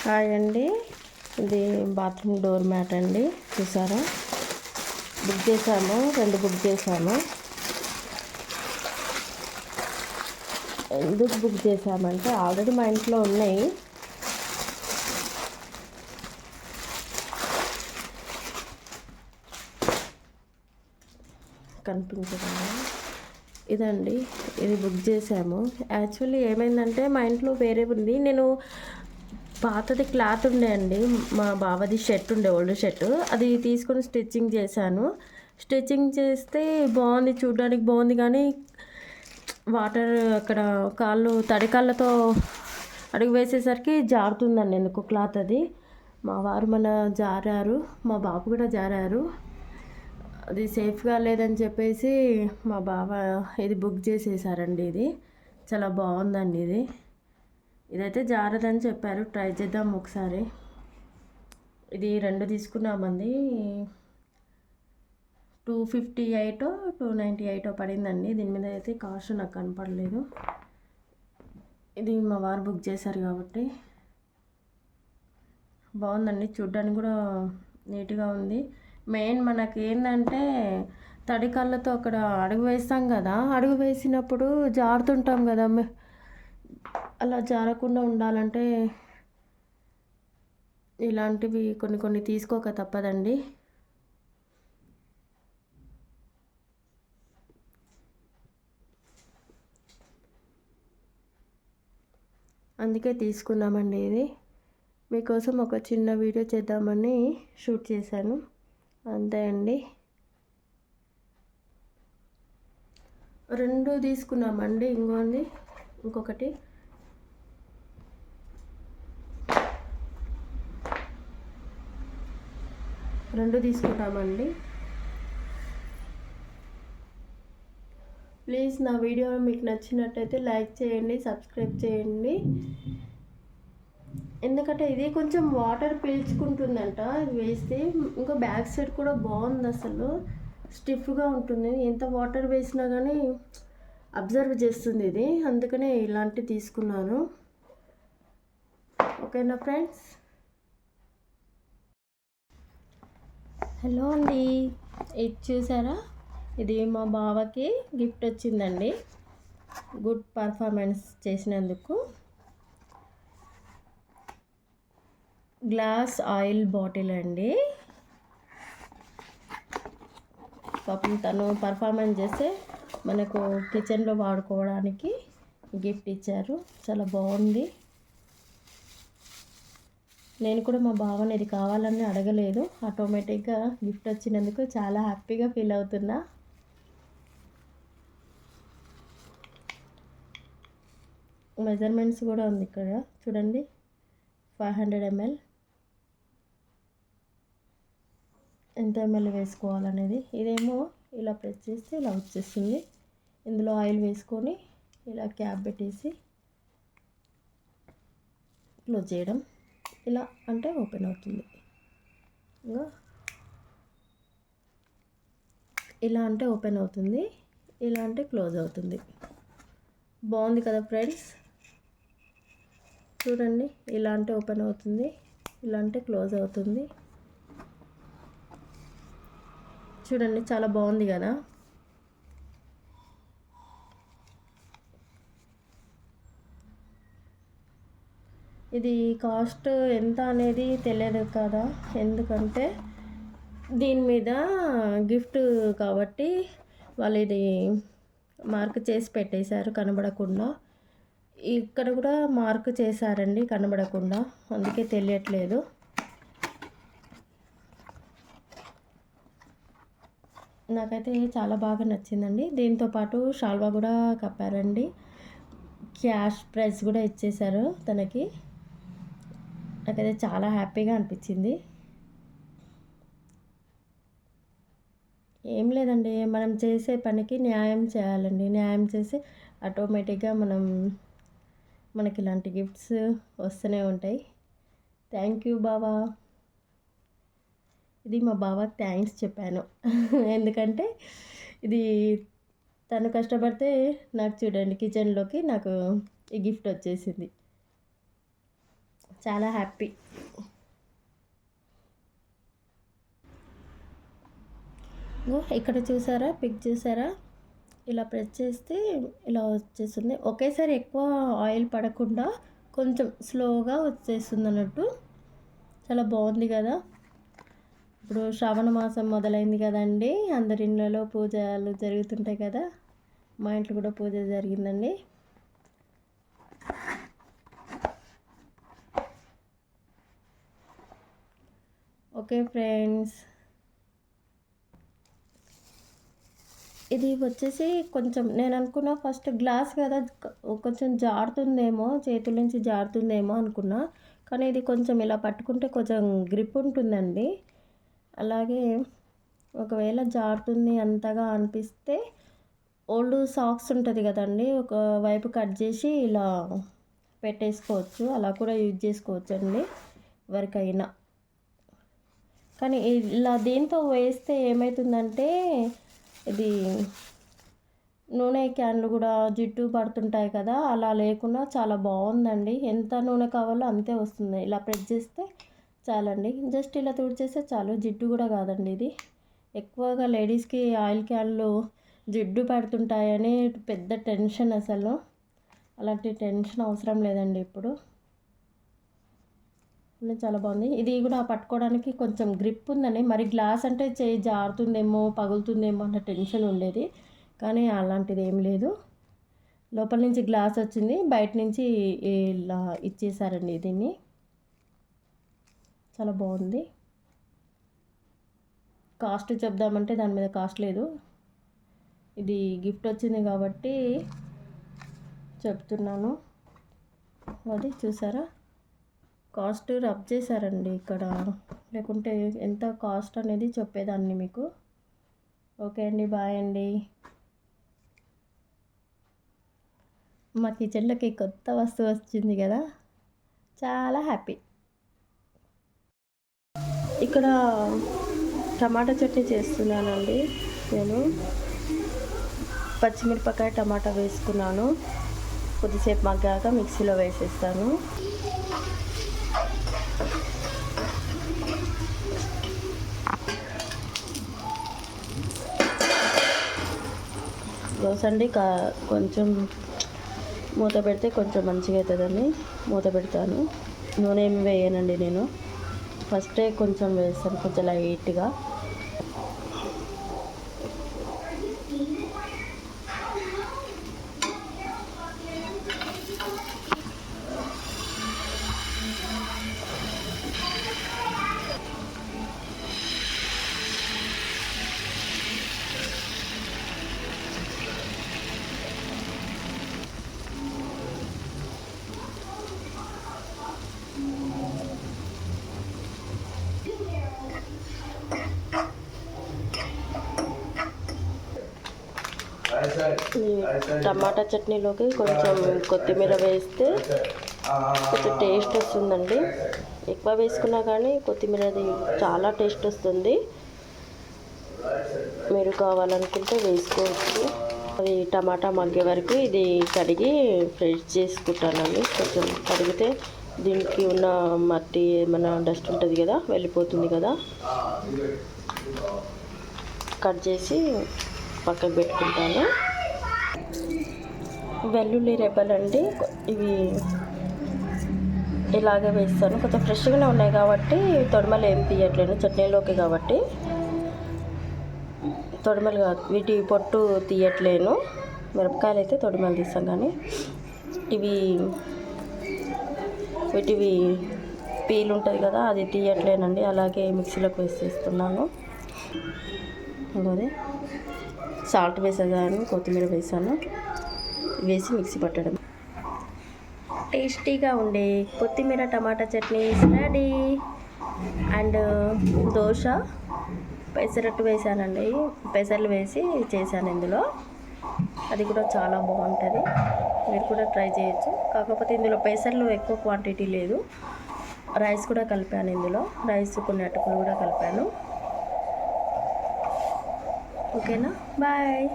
Hi అండి. ఇది bathroom door mat అండి. చూసారా, బుక్ చేశాము, 2 బుక్ చేశాము. ఎందుకు బుక్ చేశామంటే ఆల్రెడీ మా ఇంట్లో ఉన్నాయి. కనిపించకుండా ఇదండి, ఇది బుక్ చేశాము. యాక్చువల్లీ ఏమైందంటే మా ఇంట్లో వేరే ఉంది. నేను పాతది క్లాత్ ఉండే అండి, మా బావది షర్ట్ ఉండే, ఓల్డ్ షర్ట్. అది తీసుకొని స్టిచ్చింగ్ చేశాను. స్టిచ్చింగ్ చేస్తే బాగుంది, చూడడానికి బాగుంది, కానీ వాటర్ అక్కడ తడి కాళ్ళతో అడుగు వేసేసరికి జారుతుందండి ఎందుకు క్లాత్. అది మా వారు జారారు, మా బాబు కూడా జారారు. అది సేఫ్గా లేదని చెప్పేసి మా బావ ఇది బుక్ చేసేసారండి. ఇది చాలా బాగుందండి. ఇదైతే జారదని చెప్పారు, ట్రై చేద్దాం ఒకసారి. ఇది 2 తీసుకున్నామండి. 258 298 పడిందండి. దీని మీద అయితే కాస్ట్ నాకు కనపడలేదు. ఇది మా వారు బుక్ చేశారు కాబట్టి బాగుందండి, చూడ్డానికి కూడా నీట్గా ఉంది. మెయిన్ మనకి ఏంటంటే తడి కళ్ళతో అక్కడ అడుగు వేస్తాం కదా, అడుగు వేసినప్పుడు జారుతుంటాం కదా, అలా జారకుండా ఉండాలంటే ఇలాంటివి కొన్ని తీసుకోక తప్పదండి. అందుకే తీసుకున్నామండి. ఇది మీకోసం ఒక చిన్న వీడియో చేద్దామని షూట్ చేశాను, అంతే అండి. 2 తీసుకున్నామండి. ఇంకొకటి 2 తీసుకుంటామండి. ప్లీజ్ నా వీడియో మీకు నచ్చినట్టయితే లైక్ చేయండి, సబ్స్క్రైబ్ చేయండి. ఎందుకంటే ఇది కొంచెం వాటర్ పీల్చుకుంటుందంట ఇది వేస్తే. ఇంకా బ్యాక్ సైడ్ కూడా బాగుంది, అసలు స్టిఫ్గా ఉంటుంది. ఎంత వాటర్ వేసినా కానీ అబ్జర్వ్ చేస్తుంది ఇది, అందుకనే ఇలాంటివి తీసుకున్నాను. ఓకేనా ఫ్రెండ్స్? హలో అండి, ఇది చూసారా, ఇది మా బావకి గిఫ్ట్ వచ్చిందండి, గుడ్ పర్ఫార్మెన్స్ చేసినందుకు. గ్లాస్ ఆయిల్ బాటిల్ అండి. పాపం తను పర్ఫార్మెన్స్ చేస్తే మనకు కిచెన్లో వాడుకోవడానికి గిఫ్ట్ ఇచ్చారు, చాలా బాగుంది. నేను కూడా మా బావని ఇది కావాలని అడగలేదు, ఆటోమేటిక్గా గిఫ్ట్ వచ్చినందుకు చాలా హ్యాపీగా ఫీల్ అవుతున్నా. మెజర్మెంట్స్ కూడా ఉంది ఇక్కడ చూడండి, 500 ml, ఎంత ml వేసుకోవాలనేది. ఇదేమో ఇలా ప్రెస్ చేస్తే ఇలా వచ్చేస్తుంది. ఇందులో ఆయిల్ వేసుకొని ఇలా క్యాప్ పెట్టేసి క్లోజ్ చేయడం. ఇలా అంటే ఓపెన్ అవుతుంది, ఇలా అంటే ఓపెన్ అవుతుంది, ఇలా అంటే క్లోజ్ అవుతుంది. బాగుంది కదా ఫ్రెండ్స్, చూడండి. ఇలా అంటే ఓపెన్ అవుతుంది, ఇలా అంటే క్లోజ్ అవుతుంది. చూడండి, చాలా బాగుంది కదా. ఇది కాస్ట్ ఎంత అనేది తెలియదు కదా, ఎందుకంటే దీని మీద గిఫ్ట్ కాబట్టి వాళ్ళు ఇది మార్క్ చేసి పెట్టేశారు కనబడకుండా. ఇక్కడ కూడా మార్క్ చేశారండి కనబడకుండా, అందుకే తెలియట్లేదు. నాకైతే చాలా బాగా నచ్చిందండి. దీంతోపాటు షాల్వా కూడా కప్పారండి, క్యాష్ ప్రైజ్ కూడా ఇచ్చేశారు తనకి. నాకైతే చాలా హ్యాపీగా అనిపించింది. ఏం లేదండి, మనం చేసే పనికి న్యాయం చేయాలండి. న్యాయం చేసి ఆటోమేటిక్గా మనకి ఇలాంటి గిఫ్ట్స్ వస్తూనే ఉంటాయి. థ్యాంక్ యూ బావా. ఇది మా బావకి థ్యాంక్స్ చెప్పాను, ఎందుకంటే ఇది తను కష్టపడితే నాకు చూడండి కిచెన్లోకి నాకు ఈ గిఫ్ట్ వచ్చేసింది. చాలా హ్యాపీ. ఇక్కడ చూసారా, పిక్ చూసారా, ఇలా ప్రెస్ చేస్తే ఇలా వచ్చేస్తుంది. ఒకేసారి ఎక్కువ ఆయిల్ పడకుండా కొంచెం స్లోగా వచ్చేస్తుంది అన్నట్టు. చాలా బాగుంది కదా. ఇప్పుడు శ్రావణ మాసం మొదలైంది కదండి, అందరి ఇళ్ళలో పూజలు జరుగుతుంటాయి కదా. మా ఇంట్లో కూడా పూజ జరిగిందండి. ఓకే ఫ్రెండ్స్, ఇది వచ్చేసి కొంచెం నేను అనుకున్నా ఫస్ట్ గ్లాస్ కదా, కొంచెం జారుతుందేమో, చేతుల నుంచి జారుతుందేమో అనుకున్నా. కానీ ఇది కొంచెం ఇలా పట్టుకుంటే కొంచెం గ్రిప్ ఉంటుందండి. అలాగే ఒకవేళ జారుతుంది అంతగా అనిపిస్తే ఓల్డ్ సాక్స్ ఉంటుంది కదండి, ఒక వైపు కట్ చేసి ఇలా పెట్టేసుకోవచ్చు. అలా కూడా యూజ్ చేసుకోవచ్చు అండి ఎవరికైనా. కానీ ఇలా దీంతో వేస్తే ఏమవుతుందంటే, ఇది నూనె క్యాన్లు కూడా జిడ్డు పడుతుంటాయి కదా, అలా లేకుండా చాలా బాగుందండి. ఎంత నూనె కావాలో అంతే వస్తుంది. ఇలా ప్రెస్ చేస్తే చాలండి, జస్ట్ ఇలా తుడిచేస్తే చాలు. జిడ్డు కూడా కాదండి ఇది. ఎక్కువగా లేడీస్కి ఆయిల్ క్యాన్లు జిడ్డు పడుతుంటాయని పెద్ద టెన్షన్. అసలు అలాంటి టెన్షన్ అవసరం లేదండి ఇప్పుడు. చాలా బాగుంది. ఇది కూడా పట్టుకోవడానికి కొంచెం గ్రిప్ ఉందండి. మరి గ్లాస్ అంటే చేయి జారుతుందేమో, పగులుతుందేమో అన్న టెన్షన్ ఉండేది. కానీ అలాంటిది ఏం లేదు. లోపల నుంచి గ్లాస్ వచ్చింది, బయట నుంచి ఇలా ఇచ్చేసారండి దీన్ని. చాలా బాగుంది. కాస్ట్ చెప్దామంటే దాని మీద కాస్ట్ లేదు. ఇది గిఫ్ట్ వచ్చింది కాబట్టి చెప్తున్నాను. అది చూసారా, కాస్ట్ రబ్ చేశారండి ఇక్కడ, లేకుంటే ఎంత కాస్ట్ అనేది చెప్పేదాన్ని మీకు. ఓకే అండి, బాయ్ అండి. మా కిచెన్లోకి కొత్త వస్తువు వచ్చింది కదా, చాలా హ్యాపీ. ఇక్కడ టమాటా చట్నీ చేస్తున్నానండి నేను. పచ్చిమిరపకాయ టమాటా వేసుకున్నాను. కొద్దిసేపు మగ్గాక మిక్సీలో వేసేస్తాను. దోసండి కొంచెం మూత పెడితే కొంచెం మంచిగా అవుతుందని మూత పెడతాను. నూనె ఏమి వేయనండి నేను, ఫస్టే కొంచెం వేస్తాను, కొంచెం లైట్గా. టమాటా చట్నీలోకి కొంచెం కొత్తిమీర వేస్తే కొంచెం టేస్ట్ వస్తుందండి. ఎక్కువ వేసుకున్నా కానీ కొత్తిమీరది చాలా టేస్ట్ వస్తుంది. మీరు కావాలనుకుంటే వేసుకోవచ్చు. అది టమాటా మగ్గే వరకు ఇది కడిగి ఫ్రెష్ చేసుకుంటానండి. కొంచెం కడిగితే దీనికి ఉన్న మట్టి ఏమైనా డస్ట్ ఉంటుంది కదా, వెళ్ళిపోతుంది కదా. కట్ చేసి పక్కకు పెట్టుకుంటాను. వెల్లుల్లి రెబ్బలండి, ఇవి ఇలాగే వేస్తాను. కొంచెం ఫ్రెష్గానే ఉన్నాయి కాబట్టి తొడిమలు ఏం తీయట్లేను చట్నీలోకి కాబట్టి. తొడిమలు కాదు, వీటి పొట్టు తీయట్లేను. మిరపకాయలు అయితే తొడిమలు తీస్తాను, కానీ వీటివి పీల్ ఉంటుంది కదా, అది తీయట్లేనండి. అలాగే మిక్సీలోకి వేసేస్తున్నాను. అదే సాల్ట్ వేసేదాన్ని, కొత్తిమీర వేసాను, వేసి మిక్సీ పట్టడం. టేస్టీగా ఉండే కొత్తిమీర టమాటా చట్నీ రెడీ. అండ్ దోశ పెసరట్టు వేసానండి, పెసర్లు వేసి చేశాను ఇందులో. అది కూడా చాలా బాగుంటుంది, మీరు కూడా ట్రై చేయొచ్చు. కాకపోతే ఇందులో పెసర్లు ఎక్కువ క్వాంటిటీ లేదు, రైస్ కూడా కలిపాను ఇందులో. రైస్ కొన్ని అటుకులు కూడా కలిపాను. ఓకేనా, బాయ్.